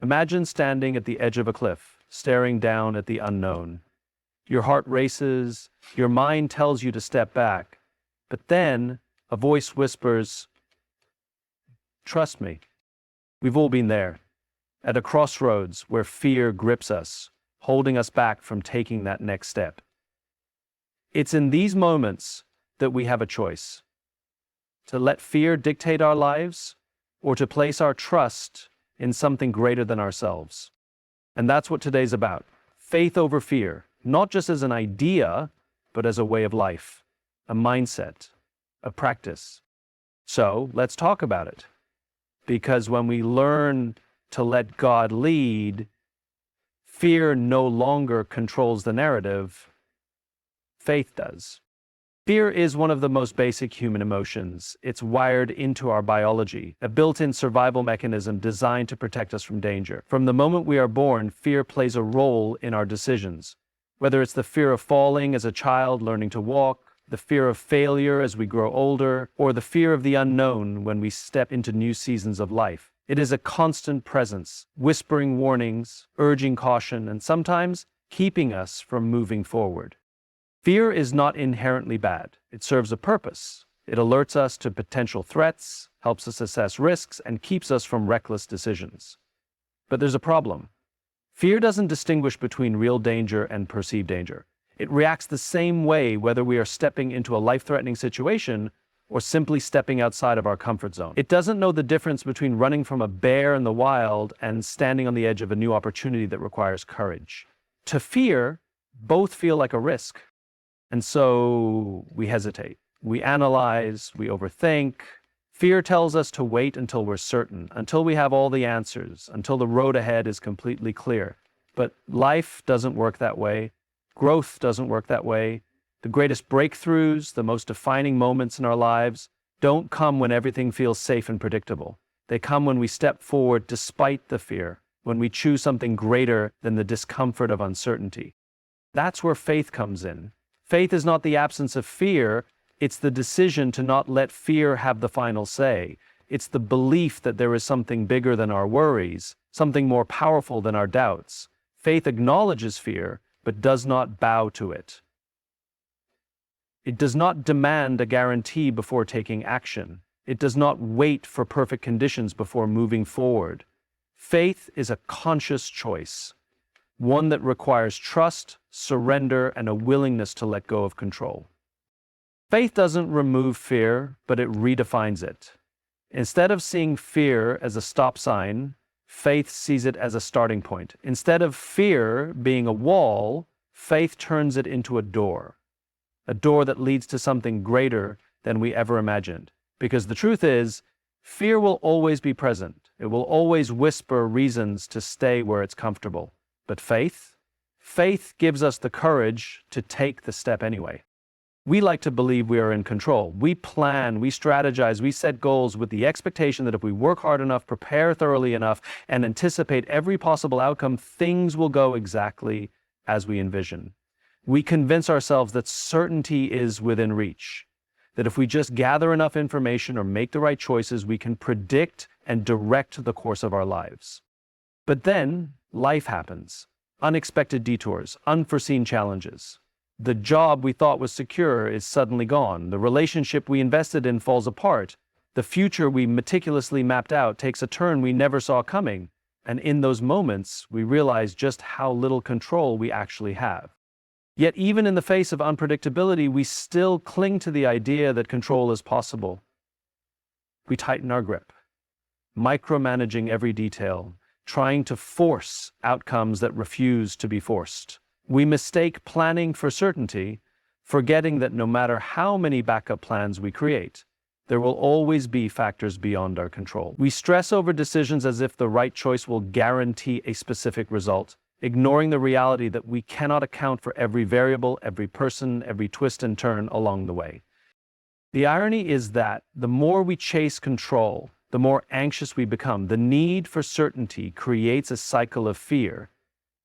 Imagine standing at the edge of a cliff, staring down at the unknown. Your heart races, your mind tells you to step back, but then a voice whispers, "Trust me." We've all been there, at a crossroads where fear grips us, holding us back from taking that next step. It's in these moments that we have a choice: to let fear dictate our lives or to place our trust in something greater than ourselves. And that's what today's about. Faith over fear, not just as an idea, but as a way of life, a mindset, a practice. So let's talk about it. Because when we learn to let God lead, fear no longer controls the narrative, faith does. Fear is one of the most basic human emotions. It's wired into our biology, a built-in survival mechanism designed to protect us from danger. From the moment we are born, fear plays a role in our decisions. Whether it's the fear of falling as a child learning to walk, the fear of failure as we grow older, or the fear of the unknown when we step into new seasons of life. It is a constant presence, whispering warnings, urging caution, and sometimes keeping us from moving forward. Fear is not inherently bad. It serves a purpose. It alerts us to potential threats, helps us assess risks, and keeps us from reckless decisions. But there's a problem. Fear doesn't distinguish between real danger and perceived danger. It reacts the same way whether we are stepping into a life-threatening situation or simply stepping outside of our comfort zone. It doesn't know the difference between running from a bear in the wild and standing on the edge of a new opportunity that requires courage. To fear, both feel like a risk. And so we hesitate, we analyze, we overthink. Fear tells us to wait until we're certain, until we have all the answers, until the road ahead is completely clear. But life doesn't work that way. Growth doesn't work that way. The greatest breakthroughs, the most defining moments in our lives, don't come when everything feels safe and predictable. They come when we step forward despite the fear, when we choose something greater than the discomfort of uncertainty. That's where faith comes in. Faith is not the absence of fear, it's the decision to not let fear have the final say. It's the belief that there is something bigger than our worries, something more powerful than our doubts. Faith acknowledges fear, but does not bow to it. It does not demand a guarantee before taking action. It does not wait for perfect conditions before moving forward. Faith is a conscious choice, one that requires trust, surrender, and a willingness to let go of control. Faith doesn't remove fear, but it redefines it. Instead of seeing fear as a stop sign, faith sees it as a starting point. Instead of fear being a wall, faith turns it into a door that leads to something greater than we ever imagined. Because the truth is, fear will always be present. It will always whisper reasons to stay where it's comfortable. But faith gives us the courage to take the step anyway. We like to believe we are in control. We plan, we strategize, we set goals with the expectation that if we work hard enough, prepare thoroughly enough, and anticipate every possible outcome, things will go exactly as we envision. We convince ourselves that certainty is within reach, that if we just gather enough information or make the right choices, we can predict and direct the course of our lives. But then life happens. Unexpected detours, unforeseen challenges. The job we thought was secure is suddenly gone. The relationship we invested in falls apart. The future we meticulously mapped out takes a turn we never saw coming. And in those moments, we realize just how little control we actually have. Yet even in the face of unpredictability, we still cling to the idea that control is possible. We tighten our grip, micromanaging every detail, trying to force outcomes that refuse to be forced. We mistake planning for certainty, forgetting that no matter how many backup plans we create, there will always be factors beyond our control. We stress over decisions as if the right choice will guarantee a specific result, ignoring the reality that we cannot account for every variable, every person, every twist and turn along the way. The irony is that the more we chase control, the more anxious we become. The need for certainty creates a cycle of fear.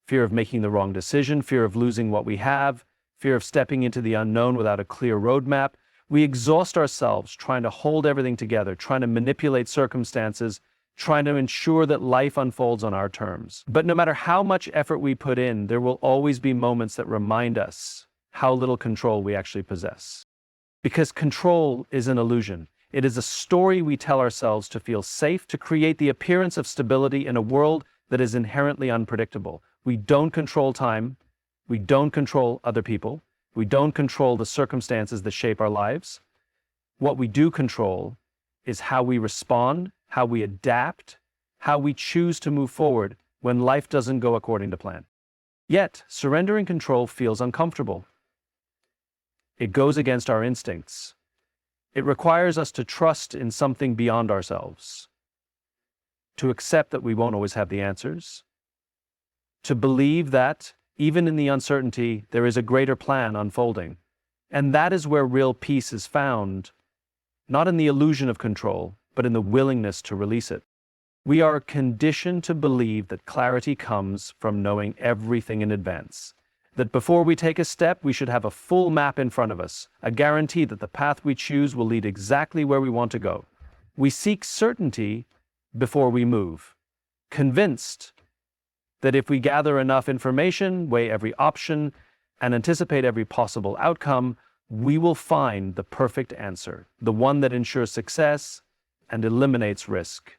Fear of making the wrong decision, fear of losing what we have, fear of stepping into the unknown without a clear roadmap. We exhaust ourselves trying to hold everything together, trying to manipulate circumstances, trying to ensure that life unfolds on our terms. But no matter how much effort we put in, there will always be moments that remind us how little control we actually possess. Because control is an illusion. It is a story we tell ourselves to feel safe, to create the appearance of stability in a world that is inherently unpredictable. We don't control time. We don't control other people. We don't control the circumstances that shape our lives. What we do control is how we respond, how we adapt, how we choose to move forward when life doesn't go according to plan. Yet, surrendering control feels uncomfortable. It goes against our instincts. It requires us to trust in something beyond ourselves, to accept that we won't always have the answers, to believe that, even in the uncertainty, there is a greater plan unfolding. And that is where real peace is found, not in the illusion of control, but in the willingness to release it. We are conditioned to believe that clarity comes from knowing everything in advance, that before we take a step, we should have a full map in front of us, a guarantee that the path we choose will lead exactly where we want to go. We seek certainty before we move, convinced that if we gather enough information, weigh every option, and anticipate every possible outcome, we will find the perfect answer, the one that ensures success and eliminates risk.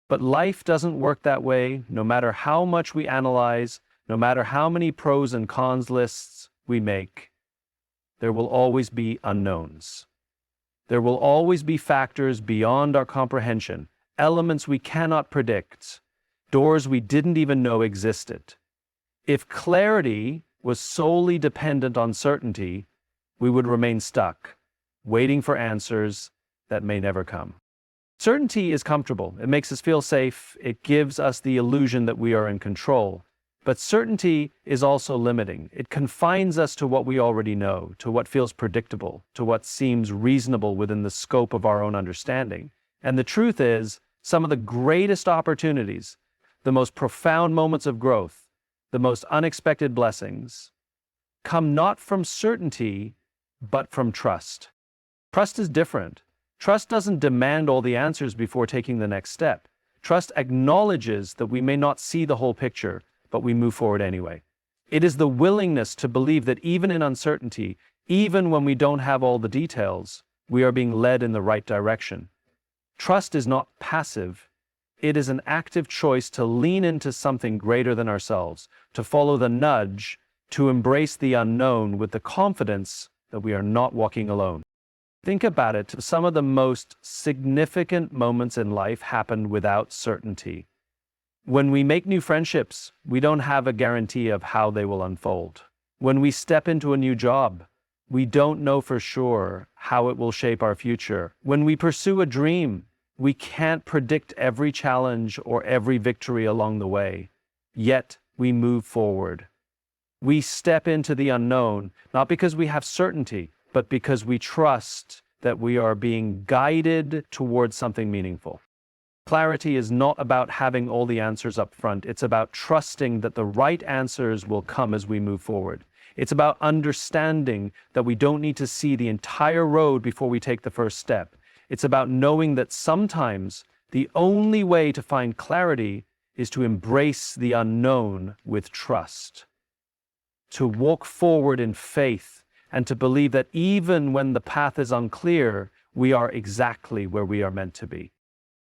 But life doesn't work that way, no matter how much we analyze, no matter how many pros and cons lists we make. There will always be unknowns. There will always be factors beyond our comprehension, elements we cannot predict, doors we didn't even know existed. If clarity was solely dependent on certainty, we would remain stuck, waiting for answers that may never come. Certainty is comfortable. It makes us feel safe. It gives us the illusion that we are in control. But certainty is also limiting. It confines us to what we already know, to what feels predictable, to what seems reasonable within the scope of our own understanding. And the truth is, some of the greatest opportunities, the most profound moments of growth, the most unexpected blessings, come not from certainty, but from trust. Trust is different. Trust doesn't demand all the answers before taking the next step. Trust acknowledges that we may not see the whole picture, but we move forward anyway. It is the willingness to believe that even in uncertainty, even when we don't have all the details, we are being led in the right direction. Trust is not passive. It is an active choice to lean into something greater than ourselves, to follow the nudge, to embrace the unknown with the confidence that we are not walking alone. Think about it, some of the most significant moments in life happen without certainty. When we make new friendships, we don't have a guarantee of how they will unfold. When we step into a new job, we don't know for sure how it will shape our future. When we pursue a dream, we can't predict every challenge or every victory along the way. Yet, we move forward. We step into the unknown, not because we have certainty, but because we trust that we are being guided towards something meaningful. Clarity is not about having all the answers up front. It's about trusting that the right answers will come as we move forward. It's about understanding that we don't need to see the entire road before we take the first step. It's about knowing that sometimes the only way to find clarity is to embrace the unknown with trust, to walk forward in faith, and to believe that even when the path is unclear, we are exactly where we are meant to be.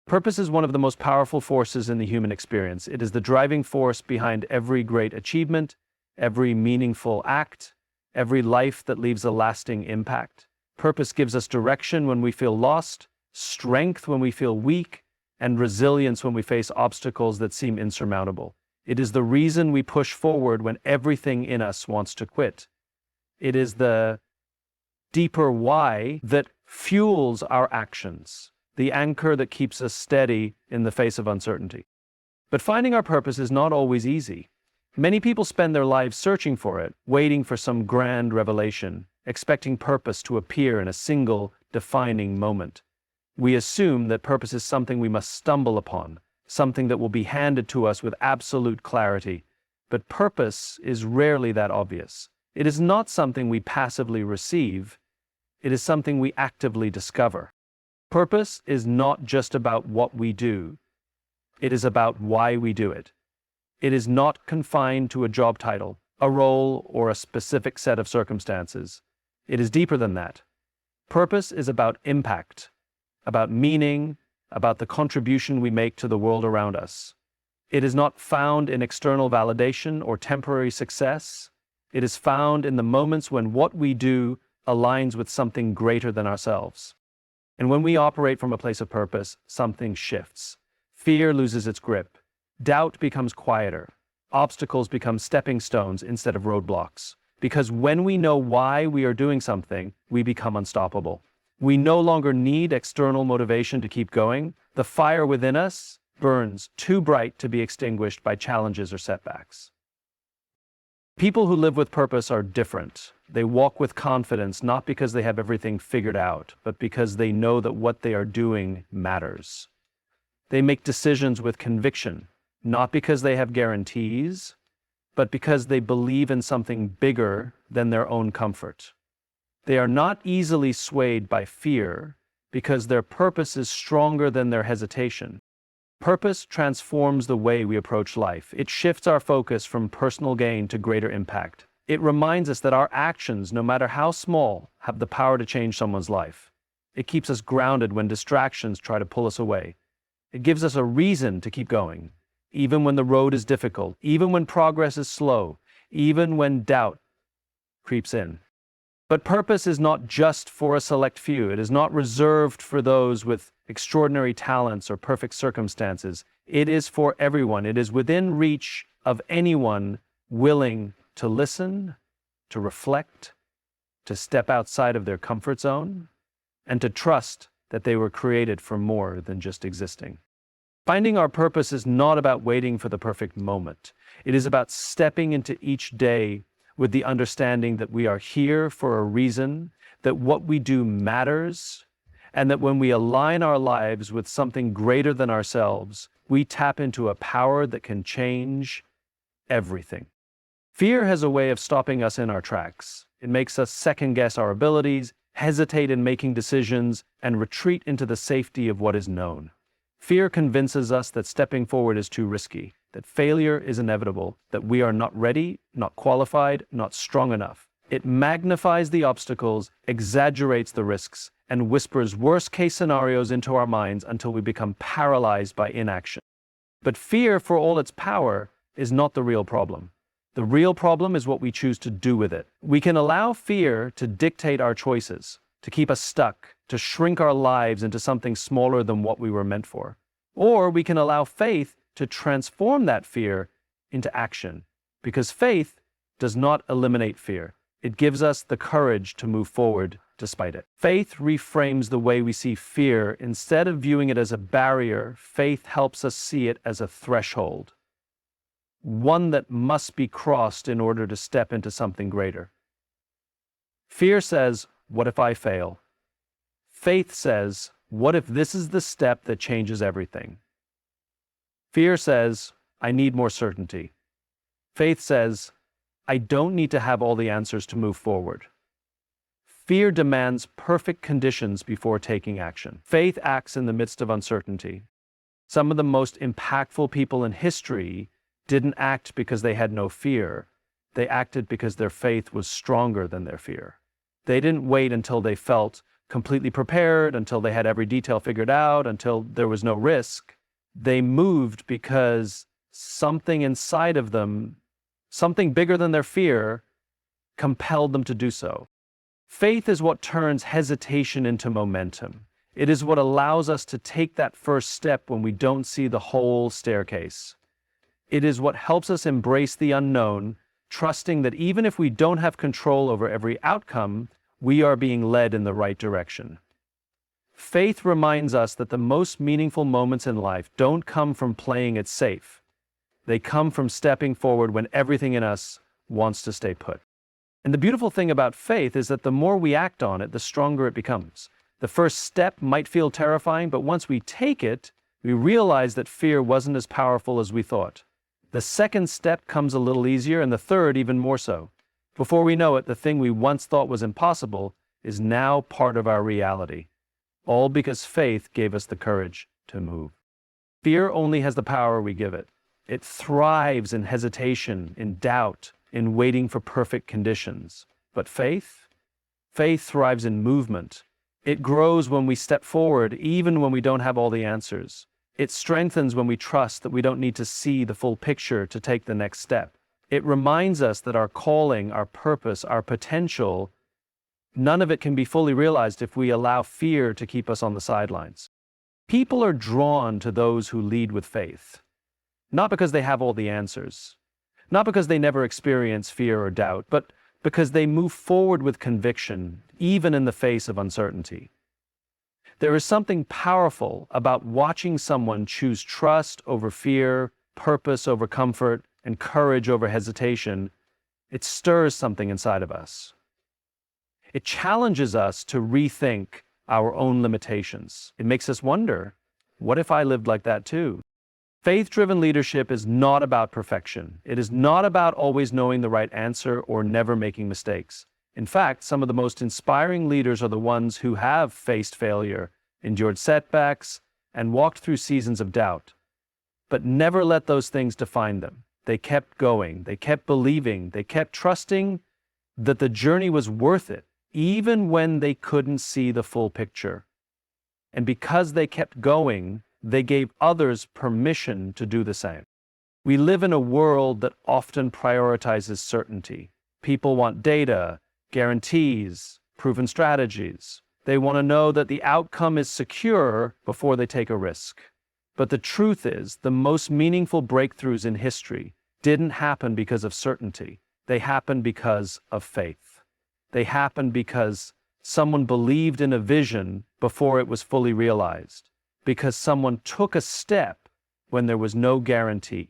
Purpose is one of the most powerful forces in the human experience. It is the driving force behind every great achievement, every meaningful act, every life that leaves a lasting impact. Purpose gives us direction when we feel lost, strength when we feel weak, and resilience when we face obstacles that seem insurmountable. It is the reason we push forward when everything in us wants to quit. It is the deeper why that fuels our actions, the anchor that keeps us steady in the face of uncertainty. But finding our purpose is not always easy. Many people spend their lives searching for it, waiting for some grand revelation, expecting purpose to appear in a single, defining moment. We assume that purpose is something we must stumble upon, something that will be handed to us with absolute clarity. But purpose is rarely that obvious. It is not something we passively receive. It is something we actively discover. Purpose is not just about what we do. It is about why we do it. It is not confined to a job title, a role, or a specific set of circumstances. It is deeper than that. Purpose is about impact, about meaning, about the contribution we make to the world around us. It is not found in external validation or temporary success. It is found in the moments when what we do aligns with something greater than ourselves. And when we operate from a place of purpose, something shifts. Fear loses its grip. Doubt becomes quieter. Obstacles become stepping stones instead of roadblocks. Because when we know why we are doing something, we become unstoppable. We no longer need external motivation to keep going. The fire within us burns too bright to be extinguished by challenges or setbacks. People who live with purpose are different. They walk with confidence, not because they have everything figured out, but because they know that what they are doing matters. They make decisions with conviction, not because they have guarantees, but because they believe in something bigger than their own comfort. They are not easily swayed by fear because their purpose is stronger than their hesitation. Purpose transforms the way we approach life. It shifts our focus from personal gain to greater impact. It reminds us that our actions, no matter how small, have the power to change someone's life. It keeps us grounded when distractions try to pull us away. It gives us a reason to keep going, even when the road is difficult, even when progress is slow, even when doubt creeps in. But purpose is not just for a select few. It is not reserved for those with extraordinary talents or perfect circumstances. It is for everyone. It is within reach of anyone willing to listen, to reflect, to step outside of their comfort zone, and to trust that they were created for more than just existing. Finding our purpose is not about waiting for the perfect moment. It is about stepping into each day with the understanding that we are here for a reason, that what we do matters, and that when we align our lives with something greater than ourselves, we tap into a power that can change everything. Fear has a way of stopping us in our tracks. It makes us second-guess our abilities, hesitate in making decisions, and retreat into the safety of what is known. Fear convinces us that stepping forward is too risky, that failure is inevitable, that we are not ready, not qualified, not strong enough. It magnifies the obstacles, exaggerates the risks, and whispers worst-case scenarios into our minds until we become paralyzed by inaction. But fear, for all its power, is not the real problem. The real problem is what we choose to do with it. We can allow fear to dictate our choices, to keep us stuck, to shrink our lives into something smaller than what we were meant for. Or we can allow faith to transform that fear into action, because faith does not eliminate fear. It gives us the courage to move forward despite it. Faith reframes the way we see fear. Instead of viewing it as a barrier, faith helps us see it as a threshold, one that must be crossed in order to step into something greater. Fear says, "What if I fail?" Faith says, "What if this is the step that changes everything?" Fear says, "I need more certainty." Faith says, "I don't need to have all the answers to move forward." Fear demands perfect conditions before taking action. Faith acts in the midst of uncertainty. Some of the most impactful people in history didn't act because they had no fear. They acted because their faith was stronger than their fear. They didn't wait until they felt completely prepared, until they had every detail figured out, until there was no risk. They moved because something inside of them, something bigger than their fear, compelled them to do so. Faith is what turns hesitation into momentum. It is what allows us to take that first step when we don't see the whole staircase. It is what helps us embrace the unknown, trusting that even if we don't have control over every outcome, we are being led in the right direction. Faith reminds us that the most meaningful moments in life don't come from playing it safe. They come from stepping forward when everything in us wants to stay put. And the beautiful thing about faith is that the more we act on it, the stronger it becomes. The first step might feel terrifying, but once we take it, we realize that fear wasn't as powerful as we thought. The second step comes a little easier, and the third even more so. Before we know it, the thing we once thought was impossible is now part of our reality. all because faith gave us the courage to move. Fear only has the power we give it. It thrives in hesitation, in doubt, in waiting for perfect conditions. But faith? Faith thrives in movement. It grows when we step forward, even when we don't have all the answers. It strengthens when we trust that we don't need to see the full picture to take the next step. It reminds us that our calling, our purpose, our potential, none of it can be fully realized if we allow fear to keep us on the sidelines. People are drawn to those who lead with faith, not because they have all the answers, not because they never experience fear or doubt, but because they move forward with conviction, even in the face of uncertainty. There is something powerful about watching someone choose trust over fear, purpose over comfort, and courage over hesitation. It stirs something inside of us. It challenges us to rethink our own limitations. It makes us wonder, what if I lived like that too? Faith-driven leadership is not about perfection. It is not about always knowing the right answer or never making mistakes. In fact, some of the most inspiring leaders are the ones who have faced failure, endured setbacks, and walked through seasons of doubt, but never let those things define them. They kept going, they kept believing, they kept trusting that the journey was worth it, even when they couldn't see the full picture. And because they kept going, they gave others permission to do the same. We live in a world that often prioritizes certainty. People want data, guarantees, proven strategies. They want to know that the outcome is secure before they take a risk. But the truth is, the most meaningful breakthroughs in history didn't happen because of certainty. They happened because of faith. They happened because someone believed in a vision before it was fully realized. Because someone took a step when there was no guarantee.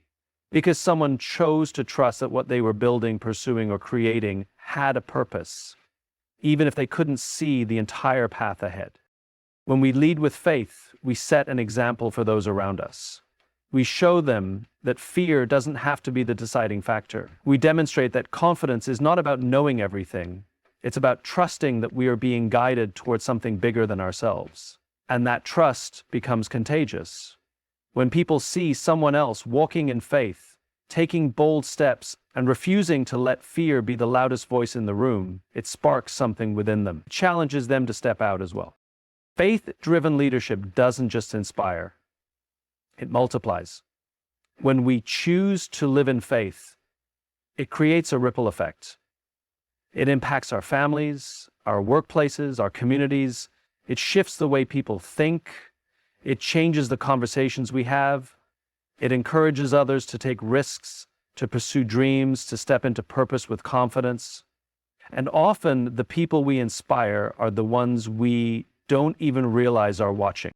Because someone chose to trust that what they were building, pursuing, or creating had a purpose, even if they couldn't see the entire path ahead. When we lead with faith, we set an example for those around us. We show them that fear doesn't have to be the deciding factor. We demonstrate that confidence is not about knowing everything. It's about trusting that we are being guided towards something bigger than ourselves. And that trust becomes contagious. When people see someone else walking in faith, taking bold steps, and refusing to let fear be the loudest voice in the room, it sparks something within them. It challenges them to step out as well. Faith-driven leadership doesn't just inspire, it multiplies. When we choose to live in faith, it creates a ripple effect. It impacts our families, our workplaces, our communities. It shifts the way people think. It changes the conversations we have. It encourages others to take risks, to pursue dreams, to step into purpose with confidence. And often the people we inspire are the ones we don't even realize are watching.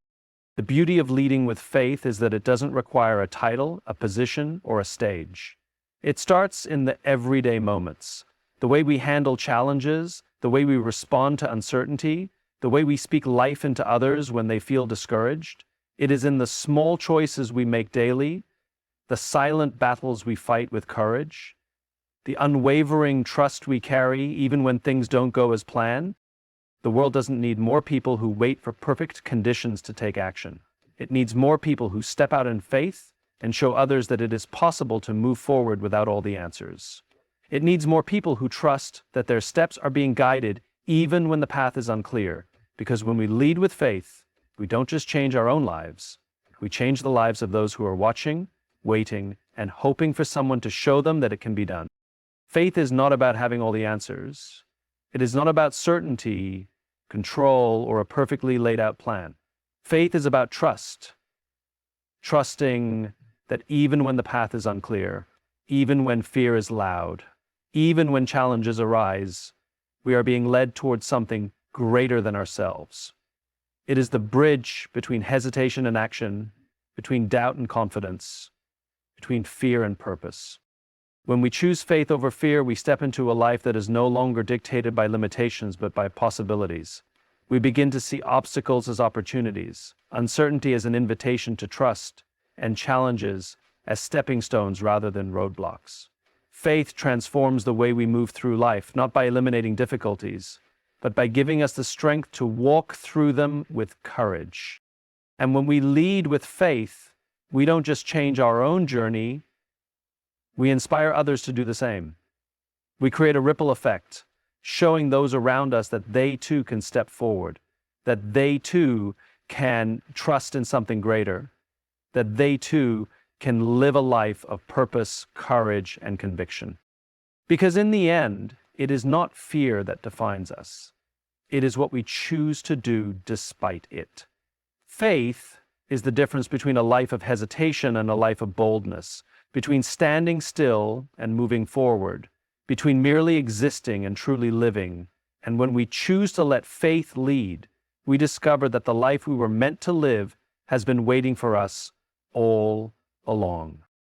The beauty of leading with faith is that it doesn't require a title, a position, or a stage. It starts in the everyday moments. The way we handle challenges, the way we respond to uncertainty, the way we speak life into others when they feel discouraged. It is in the small choices we make daily, the silent battles we fight with courage, the unwavering trust we carry even when things don't go as planned. The world doesn't need more people who wait for perfect conditions to take action. It needs more people who step out in faith and show others that it is possible to move forward without all the answers. It needs more people who trust that their steps are being guided even when the path is unclear. Because when we lead with faith, we don't just change our own lives, we change the lives of those who are watching, waiting, and hoping for someone to show them that it can be done. Faith is not about having all the answers. It is not about certainty, control, or a perfectly laid out plan. Faith is about trust. Trusting that even when the path is unclear, even when fear is loud, even when challenges arise, we are being led towards something greater than ourselves. It is the bridge between hesitation and action, between doubt and confidence, between fear and purpose. When we choose faith over fear, we step into a life that is no longer dictated by limitations but by possibilities. We begin to see obstacles as opportunities, uncertainty as an invitation to trust, and challenges as stepping stones rather than roadblocks. Faith transforms the way we move through life, not by eliminating difficulties, but by giving us the strength to walk through them with courage. And when we lead with faith, we don't just change our own journey, we inspire others to do the same. We create a ripple effect, showing those around us that they too can step forward, that they too can trust in something greater, that they too can live a life of purpose, courage, and conviction. Because in the end, it is not fear that defines us. It is what we choose to do despite it. Faith is the difference between a life of hesitation and a life of boldness, between standing still and moving forward, between merely existing and truly living. And when we choose to let faith lead, we discover that the life we were meant to live has been waiting for us all along.